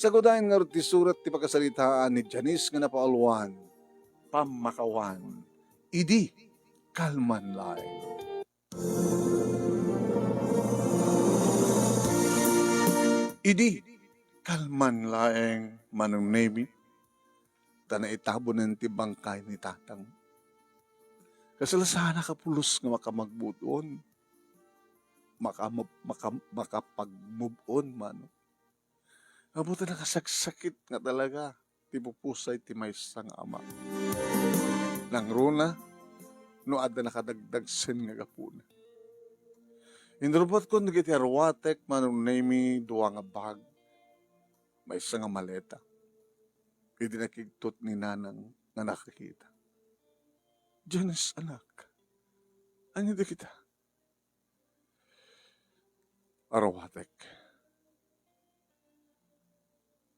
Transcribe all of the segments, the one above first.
Sagudayan nga ti surat ti pagkasalitaan ni Janice nga napaalwan, pamakawan, idi kalman laeng. Idi kalman laeng manong nemi, tana itabo ng ti bangkay ni tatang. Kasalasana ka pulos nga makamagbuton, makapag-move on man. Abuti na kasaksakit nga talaga, ti pupusay ti maysang ama. Nang runa, no ada nakadagdag sen nga gapuna. Indrobot ko nagiti arwatek manong nemi duwa nga bag, maysa nga maleta. Hindi nakigtot ni nanang nga nakakita. Janice, anak, ano di kita? Arwatek.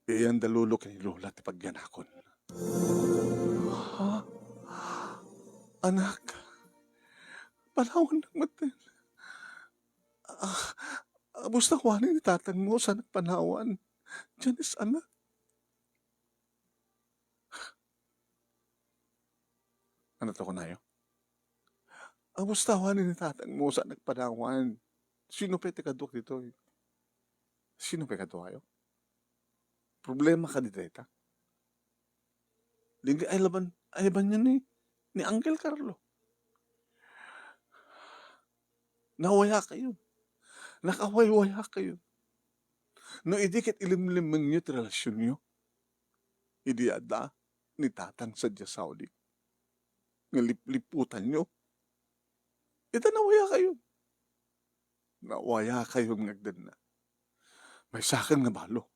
Iyan dalulo kay Lola ti pagyanakon. Ha? Anak, panahon ng matin. Basta kuhanin ni tatang mo sa nagpanawan. Janice, anak. Ano to ko na yun? Basta kuhanin ni tatang mo sa nagpanawan. Sino pa itikadok dito? Sino pa ikadok kayo? Problema ka dito, ita? Linggi ay laban niya ni Uncle Carlo. Nawaya kayo. Nakawaywaya kayo. No idikit ilimliman niyo ti relasyon niyo. Idi ada ni tatang sa Saudi. Ngalip-liputan niyo. Ita nawaya kayo. Nawaya kayo ngagdan na. May sakin nga balo.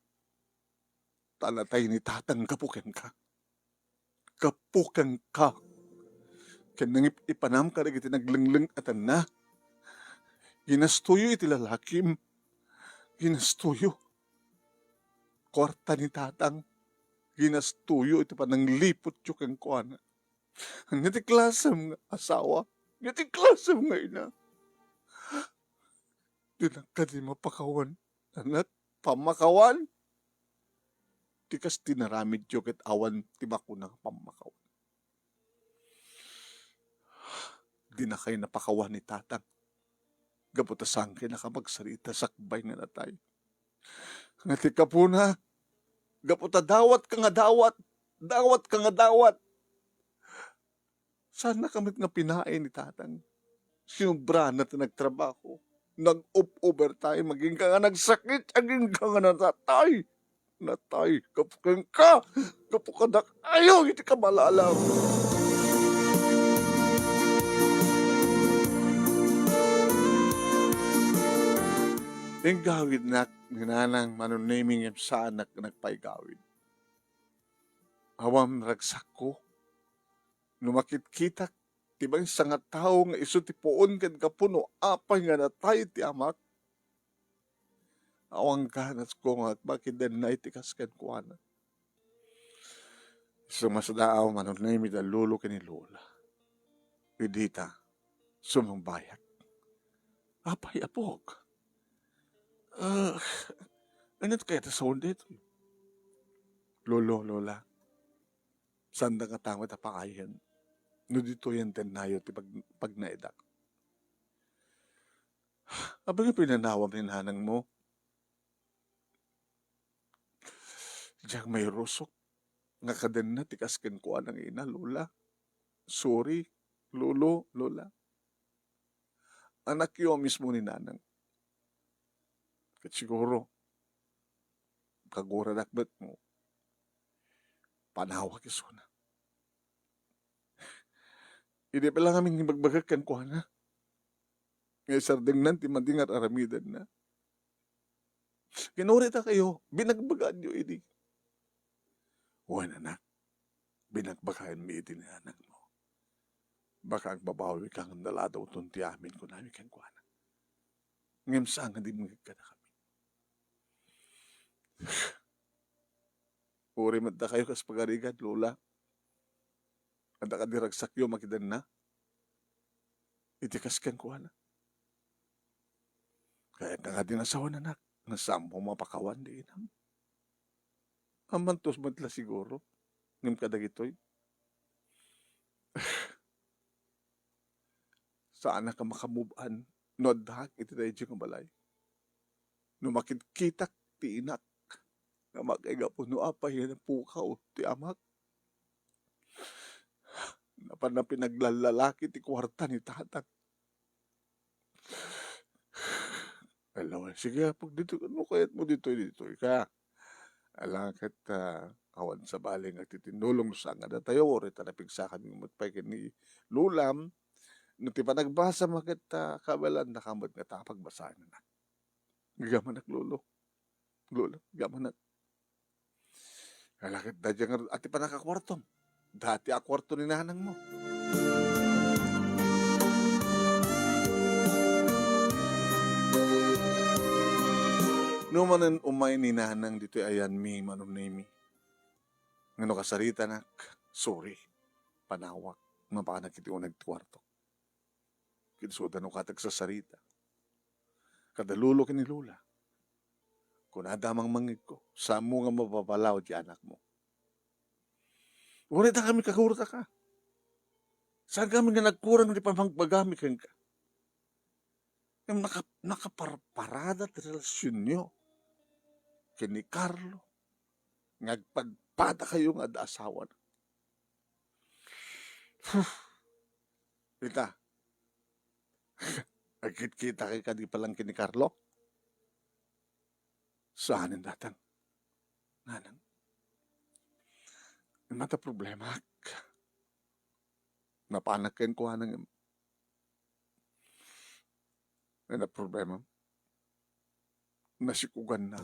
Talatay ni tatang kapuken ka. Kapuken ka. Kanang ipanam ka iti naglengling atan na. Ginastuyo iti lalakim. Ginastuyo. Kwarta ni tatang. Ginastuyo iti pananglipot yung kang kuana. Ngati klasam nga asawa. Ngati klasam nga ina. Di na ka di mapakawan. Anak, pamakawan. Di kas tinaramid yung kat awan ti bakuna pamakawan. Di na kayo napakawan ni tatang. Gaputasang kayo nakapagsalita sakbay nga natay. Ngati ka po na. Gaputa dawat ka nga dawat. Dawat ka nga dawat. Sana kami nga pinain ni tatang. Sinubra na nagtrabaho. Nag-overtime. Maging ka nga nagsakit. Aging ka nga natatay. Natay. Kapukan ka. Kapukadak. Ayaw. Hindi ka malalaw. Yung gawid na ninanang manunaming yung saan nagpaigawid. Awam ragsak ko. Numakit-kitak. Tibang isa nga tao nga iso ti poon kan kapuno. Apay nga natay ti amak. Awang kanas ko nga bakit den na itikas kan kuana. Sumasdaaw manunaming dalulo kani Lola. Idita. Sumambayak. Apay apok. Anot kaya ta sound dito? Lolo, Lola. Sanda ka tama ta pakayan. No dito yan tenayo ti pag naidak. Abang nga pinanawam ni nanang mo. Diyang may rusok. Nga kaden na tikasken ko anang ina, Lola. Sorry, Lolo, Lola. Anak yo mismo ni nanang. Kat siguro, kagura dakbat mo. Panawag iso na. Hindi pa lang aming magbagakan ko na. Ngay sardeng nan, timanding at aramidan na. Kinurita kayo, binagbagaan nyo ini. Huwag anak, binagbagaan mi iti ni anak mo. Baka ang babawi kang naladaw tunti amin kung namin kang kuhanan. Ngayon saan nga di magigka na kami. Uri mada kayo kas pagarigan, Lola. Kada kadiragsak yo makidan na. Itikas kang kuhanan. Kaya nga din asawa na anak. Nasam mo mapakawan di inam. Amantos matla siguro, ngem kadagitoy. Saan na ka makamove-an, no adhak iti dayjay nga balay. No makitkitak ti inak, nga magaiga puno apay yan ang pukaw ti amak. Napan na pinaglalalaki ti kwarta ni tatang. Alawan, sige, pag dito, ano kayat mo dito ka? Alakit kawan sa baling at titinulong sa nga datayo, or itanapigsa kami matpay ni lulam, no ti panagbasa makit kabalan na kamot nga tapagbasahan na. Gagaman lolo. Lolo, gagaman alakit da dyan at ti panakakwartom. Dati akwarto ni nanang mo. No manan umay ni nanang dito ayan mi manunimi. Ngano kasarita nak, sorry, panawak, mapakanag kiti unag kwarto. Kinsudan no katag sa sarita. Kadalulo kini lula. Kung adamang mangig ko, sa mo nga mapapalaw di anak mo. Ulit na kami kakurta ka. Saan kami nga nagkurang di pamagpagami kang ka? Yung nakaparparada ti relasyon nyo. Kini Carlo. Ngagpadpada kayo nga asawa na. Kita. Agkit-kita kay ka di palang kini Carlo. Saanin datang? Nanang. Mata problema. Napanak kayo kuha ng na problema. Nasikugan na.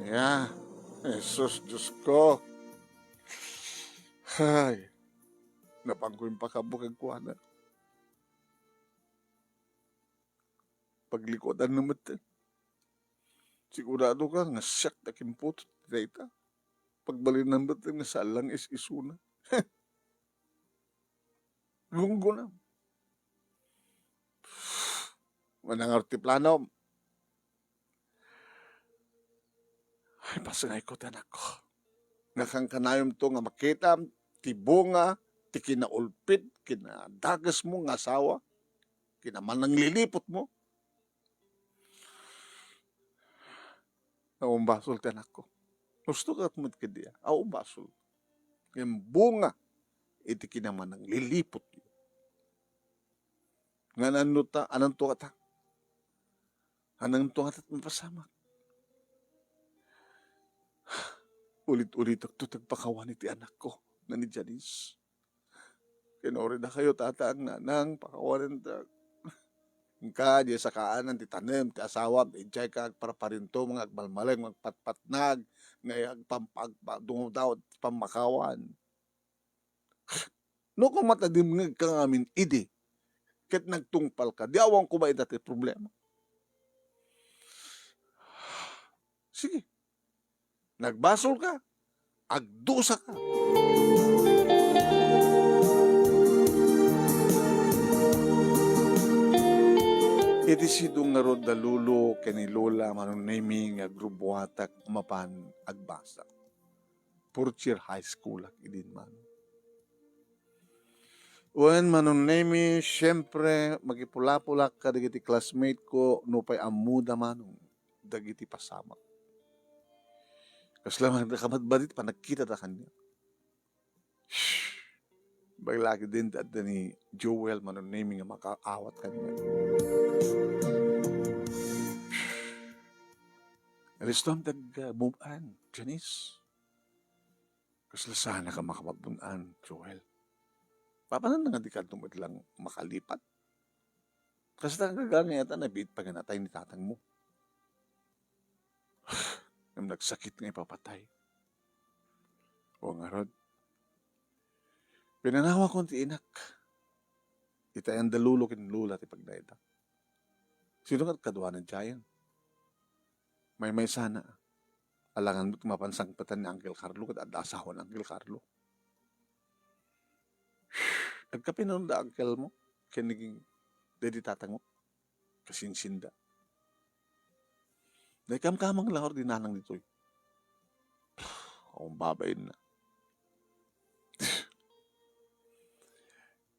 Niya. Jesus, Diyos ko. Hay. Napangko yung pakabukag kuha na. Paglikodan na matan. Sigurado ka nga siyak na kimputot dita. Pagbalin ng matan nga salang is-isuna. Lunggo na. Manang artiplano. Ay, pasangay ko tanak ko. Nga kang kanayom to nga makita, ti bunga, ti kinaulpit, kinadagas mo nga asawa, kinamanang lilipot mo. Naumbasol tanak ko. Gusto ka at matkidiya. Aumbasol. Yung bunga, iti kinamanang lilipot. Nga nanuta, anang to kata? Anang to kata mapasama? Ulit-ulit ang tutagpakawan iti anak ko na ni Janice. Kinori na kayo tataang nanang pakawanan ta. Ka, di sa kaanan, ti tanem, ti asawa, ijay ka, para parinto, mga agmalmalang, magpatpatnag, ngayag dungaw pamakawan. No kung matadimngag ka ngamin, idi, ket nagtungpal ka, di awang ko ba dati problema? Sige. Nagbasol ka, agdusa ka. Iti sidong nga rod dalulo kani lola manunimi nga grubuhatak mapan agbasa. Purchir High School ak idin man. When manunimi, syempre magipula-pulak ka dagiti classmate ko no pay amuda manong dagiti pasamak. Kasla nakamadbadit pa nagkita ta kanya. Baglaki din at ni Joel manunimi nga makaawat kanya. Alistom move on, Janice. Kasla sana ka makapagpunan, Joel. Papanan na nga di ka lang makalipat. Kasi tagagani ata nabit pa ganatay ni tatang mo. Nang nagsakit nga ipapatay. O nga rod. Pinanawa ko ti inak. Itayan dalulo kinlula ti pagdaita. Sino ka kadwa ng giant? May sana. Alangan mo't mapansang patan ni Uncle Carlo kat asawa ng Uncle Carlo. Nagkapinon da Uncle mo. Kiniging dedi tatang mo. Kasinsinda. Dahil kamkamang lahor din nanang dito. akong babayin na.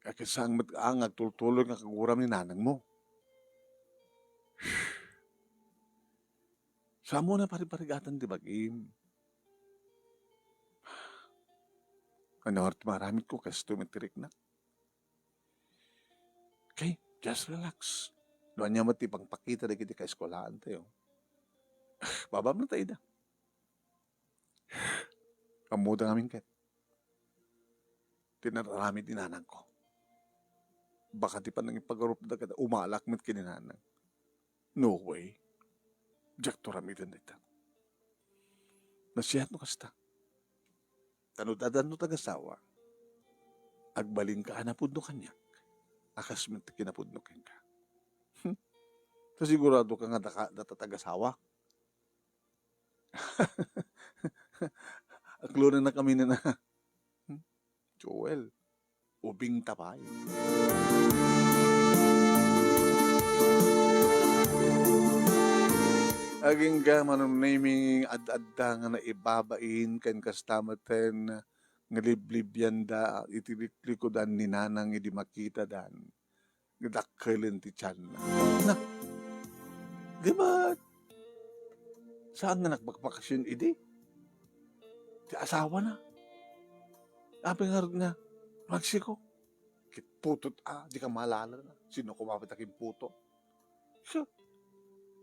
Kakisang matkaang agtultuloy nga kaguram ni nanang mo. Sa mo na pariparigatan di bagim. Ano at maramit ko kasi tumitirik na. Okay, just relax. Doon niya matipang pakita na kita ka-eskolahan tayo. Babam na tayo na. Kamuda namin kat. Tinararamit ni nanang ko. Baka di pa nang ipagarup na kada umalak mit kininanang. No way. Jack to ramitan na ita. Nasiyat no kasta. Tanudadan no tagasawa. Agbalin ka anapudno kanyak. Akas mo kinapudno ka. So sigurado ka nga datatagasawa. Aklunan na kami na Joel, ubing tapay. Aging ka manunaming ad-adda nga na ibabain kan kastamaten nga liblibyan da itilikod-likodan ni nanang idi makita dan ngadakkelen ti tiyan na. Di ba saan nga nagbakbakasyon idi? Ti asawa na. Sabi nga Mexico. Kitputot di ka malala na. Sino kumapit aking puto? Siya.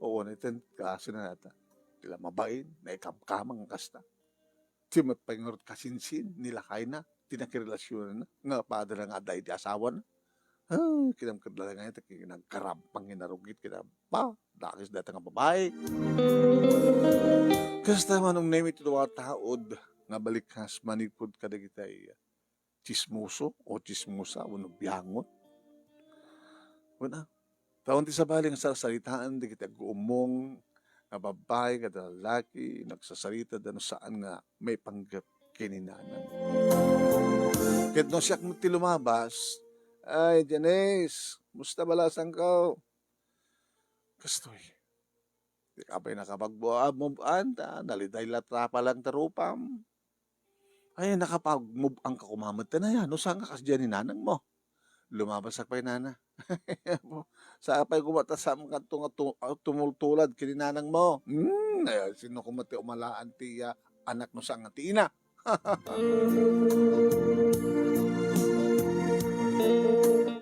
Oo, natin, kasi na nata. Tila mabain, naikamkamang kasta. Timat pangurot kasinsin, nilakay na, tinakirelasyon na, nga padala nga dahi di asawa na. Kinamkadala nga ito, kinagkarampang hinarugit, dakis data nga babae. Kasta manong name ito taod, nga balikas manipod kada kita chismoso o chismosa o biyangot. Wala. Taon ti sa baling sasalitaan di kita guumong nga babae kada lalaki nagsasalita dano saan nga may panggap kininanang. Ket no siyak ti lumabas, ay Janice, musta balasan ka? Kastoy. Di ka pa'y nakapag-move on ta, naliday latrapa lang tarupam. Ay nakapag-move on ka kumamat na yan, no saan ka kasi dyan ni nanang mo? Lumabas ak pa'y nana. Sa apay kumatasam ka tumultulad kininanang mo. Sino kumati umalaan ti anak mo sa nga tina.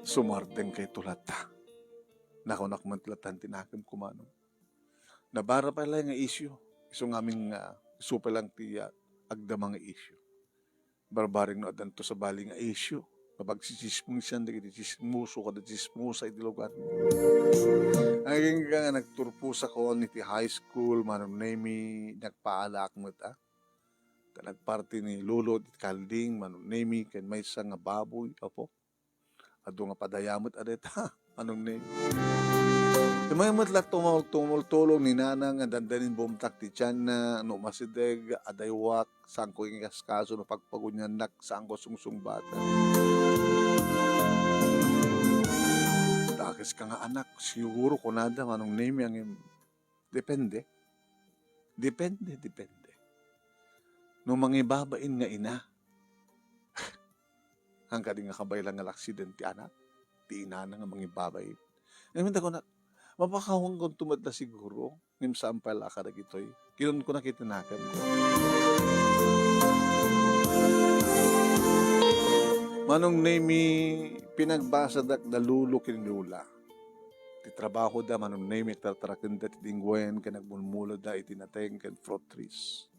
Sumardeng kay tulad ta. Nakunak man tilatan tinakim kumano. Nabara pa lang nga isyo. Iso nga aming supa lang ti agdamang isyo. Barbaring no adan to sa bali nga isyo. Kapag sisismusan, sismuso ka na sismusa iti lugar. Ang nga nagturpus ako niti high school, manong nemi, nagpaalak mo ta. Nagparty ni Lolo at Kalding, manong nemi, kan may isang nga baboy, apo. Ado nga padayamot adeta, manong nemi. Tumayamot lang tumultulong ni nanang nga dandanin bumtak ti tiyan na no masideg, adaywak, saan ko yung kaso no pagpagunyanak, saan ko sungsung-bata. Dakis ka nga anak, siguro ko nada manong name ang depende. Depende. No mangibabain nga ina, ang kading nga kabay lang nga laksident ti anak, ti ina na nga mangibabain. Ngayon ko na, mapakawang kong tumadla siguro, ngim sampal ka na gito'y, kinon ko nakitinakan ko. Manong name pinagbasadak na lulo kinula. Ti trabaho da manong name tartarakin da titingwen ka nagmulmulo da itinateng kan fruit trees.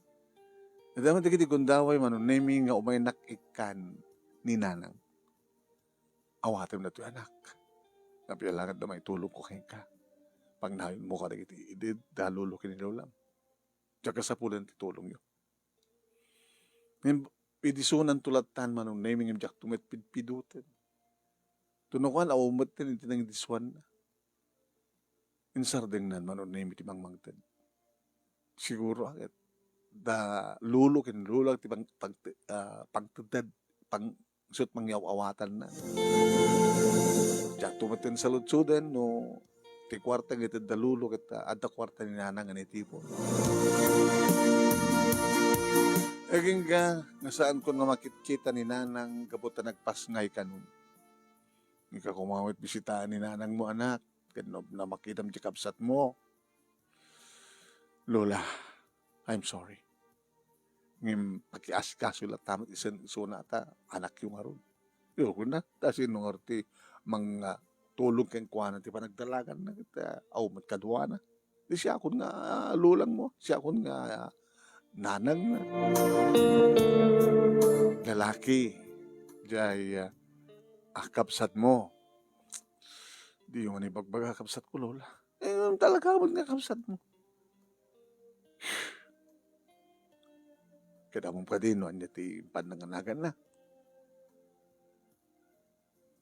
Nadaman da kiti gundaway manong name nga umay nakikan ni nanang. Awatim na to anak. Napialangan na may tulong ko kay ka. Pag nahin mo ka na kiti idid da lulo kinilulam. Tsaka sa pulan ti tulong yun. Pidisunan tulatan manong naming yung jak tumit pidpidutin. Tunukan awumot tin iti nang diswan na. Insardeng nan manong naming ti mangmangten. Siguro agad. Da lulo kinilulang ti pagtedad pang sut mangyaw-awatan na. Jak tumitin sa lutsuden no ti kwarta nga iti da lulo kita adda kwarta ni nanang nga ni tipo. Aging ka, nasaan ko nga makikita ni nanang kabuta nagpasngay ka nun. Ika kumawit bisitaan ni nanang mo anak, kanob na makitam di kapsat mo. Lola, I'm sorry. Ngim pakiasikaso la tamat isan isuna ta anak yung aron. Yo na tasin nung arti mga tulog kang kuana ti panagdalagan na kita aw matkadwa na. Di siya akon nga lulang mo, siya akon nga nanang na. Lalaki, jay akapsat mo. Di mo ni bagbaga kapsat ko lola. Talaga mo nga kapsat mo. Kada mong pa din, no, anya ti pananganagan na.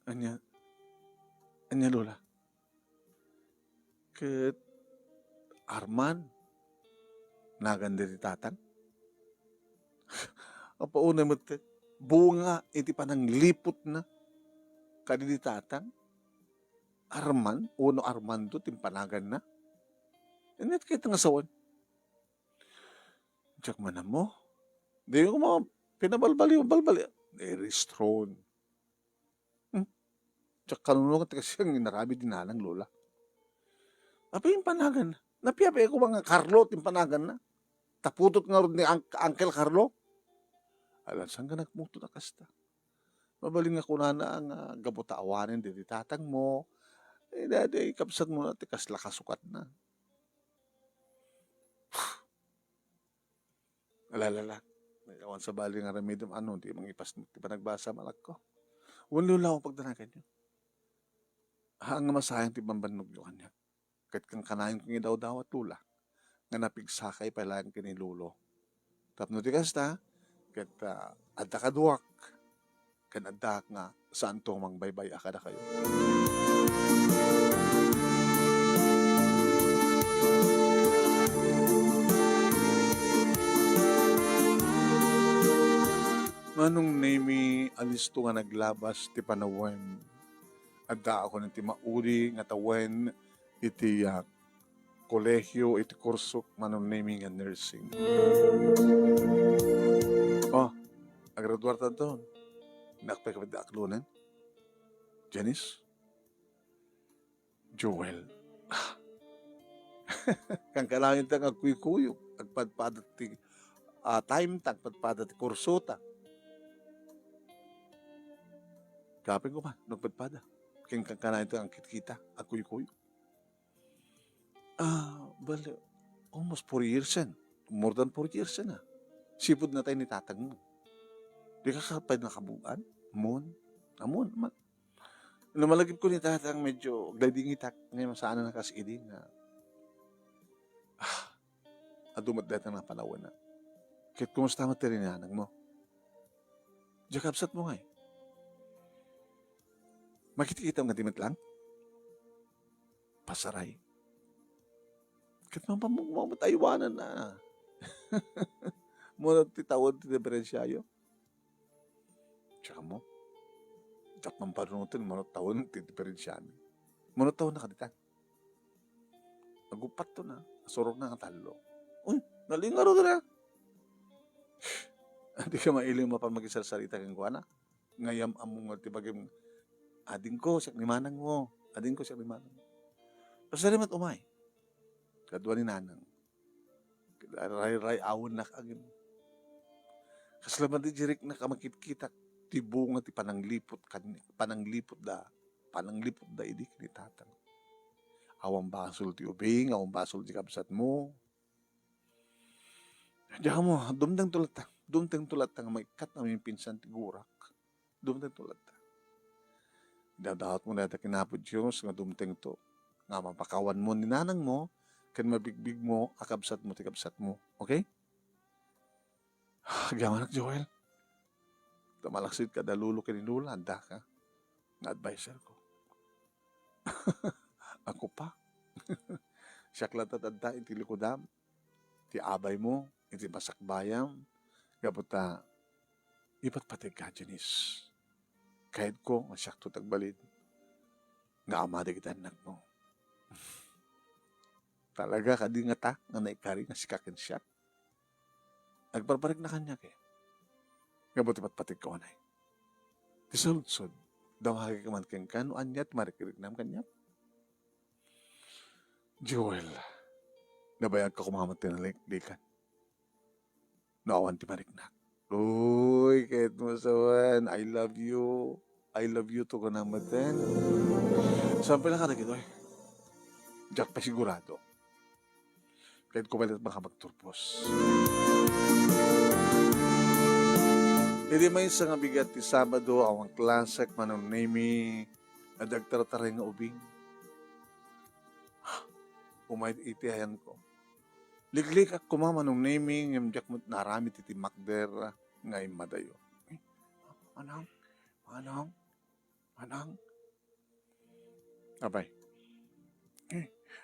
Anya lola. Ket Arman, nagan di tatang. Apa una mo te, bunga iti panang lipot na. Kadi di tatang. Arman, uno Armando, timpanagan na. Init kita nga sawan. Diyak man mo. Di ko mga pinabalbali. Eristron. Diyak kanunong kasi ang inarabi din nalang lola. Apa yung panagan na? Napiapay ko mga Carlo, timpanagan na. Taputot nga rin ni Uncle Carlo. Alam, saan ka nagmuto na kasta? Mabaling ako na ang gabuta awanin, di tatang mo. Dadi, kapsat mo na, tikas lakasukat na. Alalala. Awan sa bali nga remedyo, di mangipas, di pa nagbasa malak ko. Wala lang ako pagdanagan nyo. Ang masayang ti bambanog nyo kanya. Kahit kang kanayon kong idaw-daw at lula, nga napigsakay pala ang kinilulo. Tapno ti kasta, kahit adda kaduak, kan adda nga saan to mangbaybay akada kayo. Manong name alisto nga naglabas ti panawen. Adda ako ng ti mauri nga tawen iti kolehyo iti kursok manong name nga nursing. Oh, agraduar ta doon. Nakpay kapit aklunan. Janice? Joel. Kang kalahin ta nga kuy-kuyok. Agpadpadat ti time tag padpadat ti kursota. Kapin ko pa, nagpadpada. Kang kalahin ta ang kitkita. Ang kuy-kuyok. Bale, almost 4 years yan. More than 4 years yan Sipod na tayo ni tatang mo. Di ka kapay nakabuan? Amon. Lumalagip ko ni tatang medyo gladingitak. Ngayon saan na nakasidi nga. Adumat dito na panawan na. Kahit kumusta materinanang mo. Diya kapsat mo nga Makikita nga dimit lang. Pasaray. Kahit mamataywanan na. Muna titawad ti diferensyayo. Tsaka mo. Tsaka mamparunutin, muna tawad ti diferensyayo. Muna tawad na kaditan. Nagupat to na. Asurog na ang talo. Uy, nalingaro na. Hindi ka mailing mapamagisal-salita kang kuwana. Ngayam among tibagim ading ko, siya ni manang mo. Ading ko, siya ni manang mo. Pasalimat umay. Kadwa ni nanang. Ray awon na kagim. Kaslaman di jirik na kamakit-kita ti bunga ti pananglipot da idi kini tatang. Awang basol ti ubing, awang basol ti kapsat mo. Diyan mo, dumtang tulat ta nga maikat na may pinsan ti gurak. Dumtang tulat ta. Dadawat mo na kinapod Diyos nga dumtang to. Nga mapakawan mo ni nanang mo, kan mabigbig mo, akabsat mo, tikabsat mo. Okay? Gaman ak Joel. Tamalaksid ka, dalulo ka ni Lula, handa ka. Nga advisor ko. Ako pa. Siyaklat at adda, iti likodam. Ti abay mo, iti masakbayam. Gabuta, ipat pati ka, Janice. Kahit ko, masyak to tagbalid. Nga amada kita anak mo. Talaga, kadi nga ta, nga naikari nga sikakin siya. Nagbarbarig na kanya kay. Nga buti patpatik ko anay. Ti saludsod, dawagi ka man keng kano anyat marikirig nam kanyap. Joel, nabayag ka kumamat tinalik-likan. Naawan ti mariknak. Uy, kahit mo sawan, I love you. I love you to ka namaten. Sampai lang ka na gito eh. Diyak pa sigurado. Kahit kumalit baka magturpos. Hindi may isa nga bigat ti Sabado, awang klasak manong name nadagtarataray nga ubing. Umayt itihayan ko. Liglig ak kumamanong naming yung diyak mo narami titi makder nga imadayo. Eh, manang, manang, manang. Abay.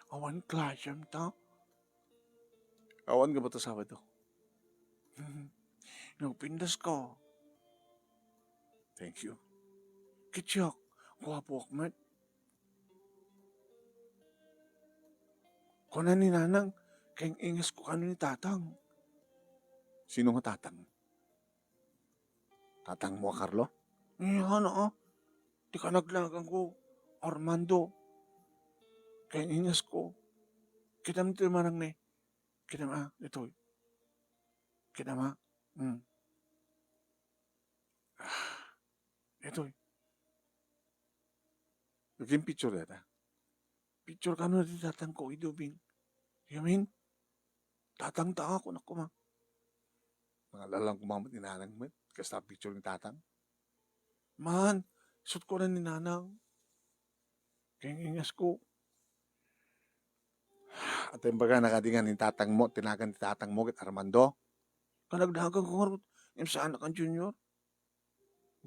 Awan klasam ta. Awan ka ba ito Sabado? Nagpindas ko. Thank you. Kitsyok, kuwapo akmat. Kuna ni nanang, kayang ingas ko kano ni tatang. Sino nga tatang? Tatang mo, Carlo? Ano di ka naglagang ko, Armando. Kayang ingas ko. Kita mo ito marang ni. Kita ma, ito. Kita ma. Ito. Yung picture data. Picture ka na di tatang ko, idubing. Yamin, tatang ta ako na kuma. Mga lalang kumamot ni nanang mo. Kasi picture ni tatang. Man, shoot ko na ni nanang. Kayang ingas ko. At yung baga nakadingan ni tatang mo, tinagan ni tatang mo, kit Armando. Kanagdagan ko nga, yung sa anak ang junior.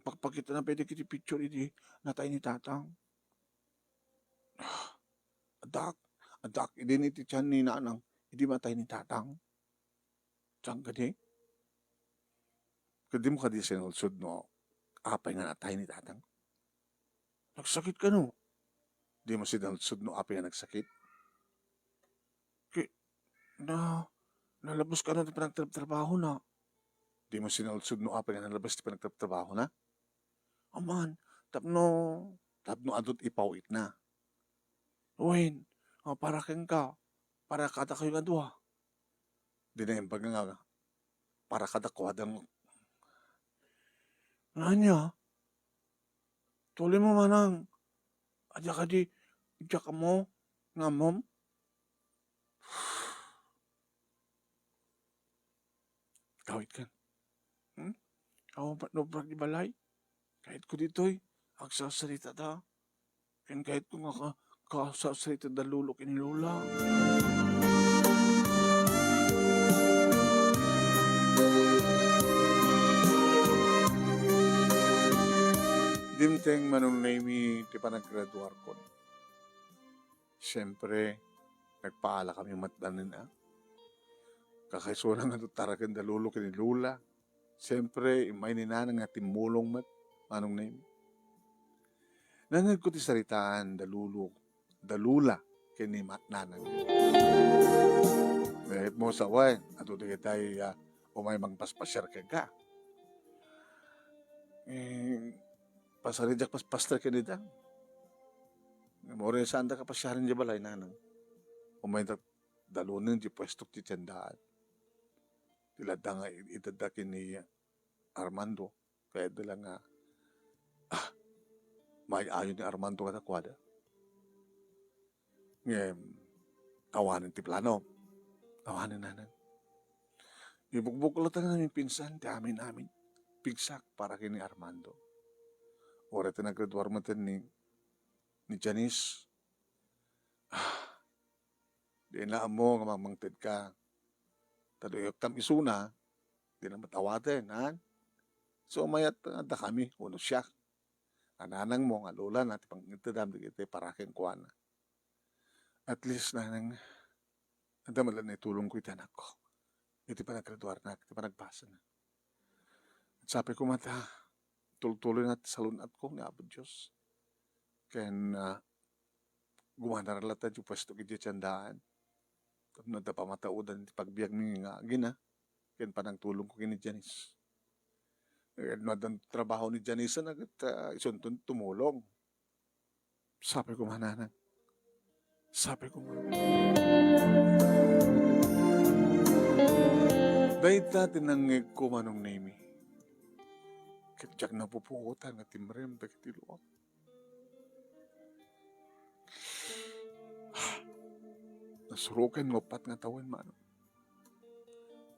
Pagpakita na pwede kiti picture, iti natay ni tatang. Adak, hindi ni ti tiyan ni nanang, hindi matay ni tatang. Diyan ka di? Kadi mo ka di sinulsod no, apay nga natay ni tatang. Nagsakit ka no? Di mo sinulsod no, apay nga nagsakit. Nalabos ka na ng pinagtrabaho na. Di mo sinulsod no, apay nga nalabas ti pinagtrabaho na. Aman, tapno adot ipawit na. Uwin, para kang ka, para kada kayo nga dua. Di na yung baga nga, para kada kuwadang. Nanya, tuloy mo manang, adya ka di, adya ka mo, nga mom. Kawit ka. Ako pa no brag di balay. Kahit ko dito'y, agsasalita da. Kahit ko nga kasasalita da lulok inilula. Dimteng manunaymi ti panaggraduar ko. Siyempre, nagpaala kami matdanin na. Kakaisunan nga taragan da lulok inilula. Siyempre, imay ni nanang nga timulong mat. Manong name. Nangag ko ti saritaan dalula kini nanang. Kahit mo sa wan, ato di tayo umay magpaspasyar ka. Pasaridyak paspastar ka nita. Mori saan da ka pasyarin di balay nanang. Umay dalunin di pwestok ti tiyandaan. Tilada nga itadakin ni Armando. Kaya dala nga may ayon ni Armando ka kwada. Ngayon, awanin ti plano. Awanin nanan. Ibugbog ko lang namin pinsan, ti amin. Pigsak para kini Armando. Ora ito naggraduar mo ni Janice. Di na mo nga mamangtid ka. Taduyok tam isuna, di na matawatin, ha? So mayat da kami, uno siya. Ananang mo, nga lola na, tipang itadam, di kita parakin kuha na. At least nanang, nadamalan na itulong ko itanak ko. Iti pa naggraduar na, iti pa nagbasa na. At sabi ko mata, tuloy na salunat ko, nga abad Diyos. Kaya gumana ralata yung pwesto kiti tiyandaan. Tapos na pamataudan iti pagbiag mi nga gina. Kaya pa nang tulong ko kini Janice. No dan trabaho ni Janisa isuntun tumulong. Sabi ko mananang. Sabi ko man. Dahita tinangig ko manong nemi. Kitjak na pupukutan at timrem pagkitiluak. Nasurukan mo pat nga tawan manong.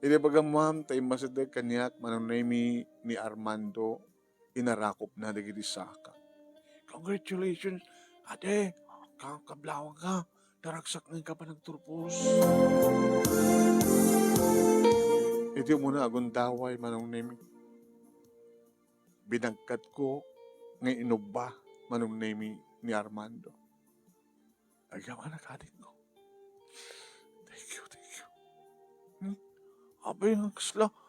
Ini baga ma'am, tayo masadag kanyak, manunaymi ni Armando, inarakop na dagi saka. Congratulations, ate, kablawang ka, daragsak ng ka pa ng turpos. Ito muna agon daway manunaymi. Binagkat ko ng inuba manunaymi ni Armando. Agawa na kadin ko. Thank you. Abay,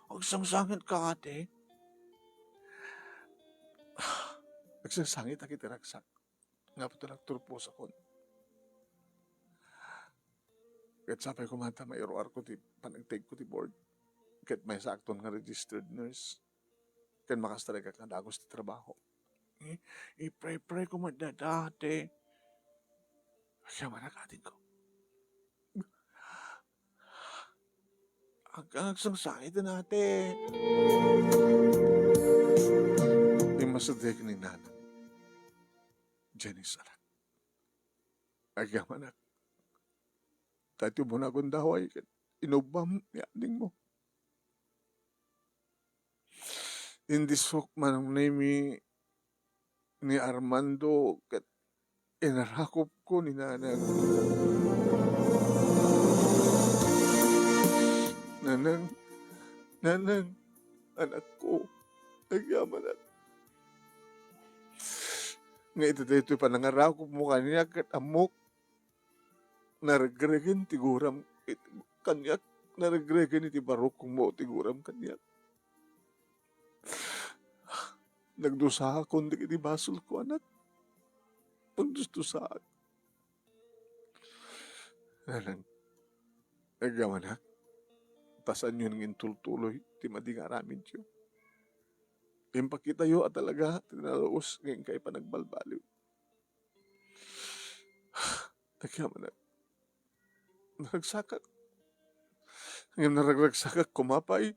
agsangsangit ka ate. Agsangsangit ang itiragsak. Nga po talang turpos ako. Kahit sapay ko mata, mairoar ko panagtake ko ti board. Kahit may sakton nga registered nurse. Kahit makastaraga ka dagos ti trabaho. I-pray ko madadate. Kaya manakatin ko. Hanggang sangsangit na natin. Yung masadek ni Nana. Janice anak. Agaman anak. Tati mo na akong daway. Inubam ni aning mo. Indisok manong name ni Armando. Kat inarakop ko ni Nana. Nanang, anak ko, nagyaman at. Nga ito panangarakop mo kanyak at amok, naragregen tiguram, kanyak, naragregen iti barok mo tiguram kanyak. Nagdusa ako, hindi iti basol ko, anak. Nagdusa ako. Nanang, nagyaman at. Tasan yun ng tultuloy, ti mading aramin siyo. Impakita yo at talaga, tinalaos ngayon kayo pa nagbalbaliw. Nagyaman na. Naragsakak. Ngayon naragsakak, kumapay.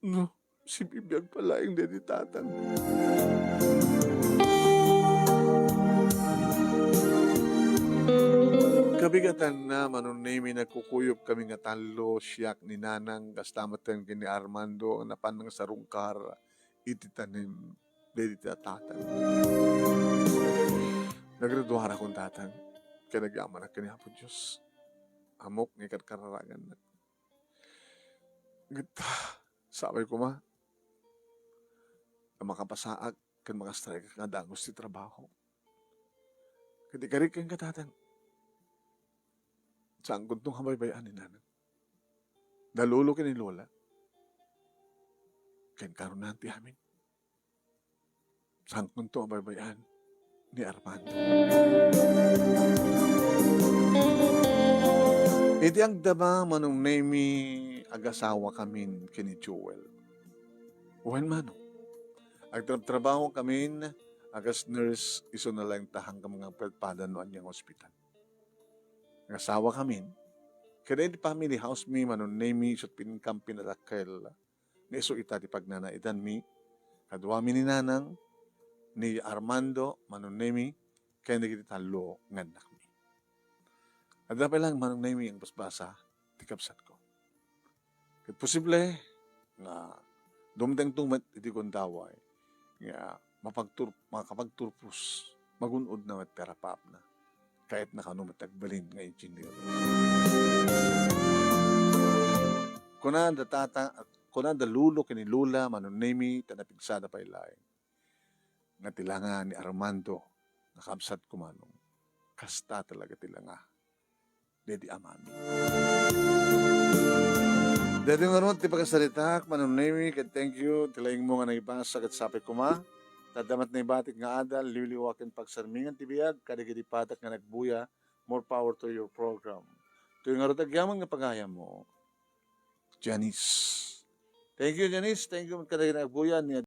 No, si Bibiyag pala yung deditatang. Kabigatan na manunimi nagkukuyop kami nga talo siyak ni Nanang kastamatan kini Armando ang napanang sarungkar iti tanim dedi tatang. Nagraduhara akong tatang kaya nagyaman na kini Apo Diyos. Amok ng kararagan na. Gita, sabay ko ma na makapasaag kan makastrike nga dangos ti trabaho. Kadikarik kang katatang. Saan kuntong habaybayan ni Nanang? Dalulo ka ni Lola. Kain karon nanti amin. Saan kuntong habaybayan ni Armando? Iti ang dama manong nemi agasawa kamin kini Joel. Uwan mano. Agtrabaho kamin agas nurse iso na lang tahang ka mga padpadan no anyang ospital. Ngasawa kami. Kaya di family house mi manon name isot pinkam pinarakel nga iso ita di pagnanaidan mi kadwa mi ni Nanang ni Armando manon name kaya nagiti talo nganak mi. At dapat lang manon name ang basbasa ti kapsat ko. Kaya posible nga dumdang tumat iti kondaway nga makapagturpus magunod na at terapap na. Kahit nakanumatagbalin nga engineer. Kuna da lulo kini Lula manunemi tanapigsada pa ilay. Nga tilanga ni Armando nakabsat kumanong. Kasta talaga tilanga. Dedi amami. Dedi nga ron ti pagkasalitak manunemi kat thank you tilaing mo nga naibasa kat sapi kuma. Tadamat na ibatik nga adal, liliwakin pagsarmingan tibiyag, kadigidi patak nga nagbuya, more power to your program. Tuwing nga rotagyaman nga pagaya mo, Janice, Thank you, Janice. Thank you, kadaghan buyan niya.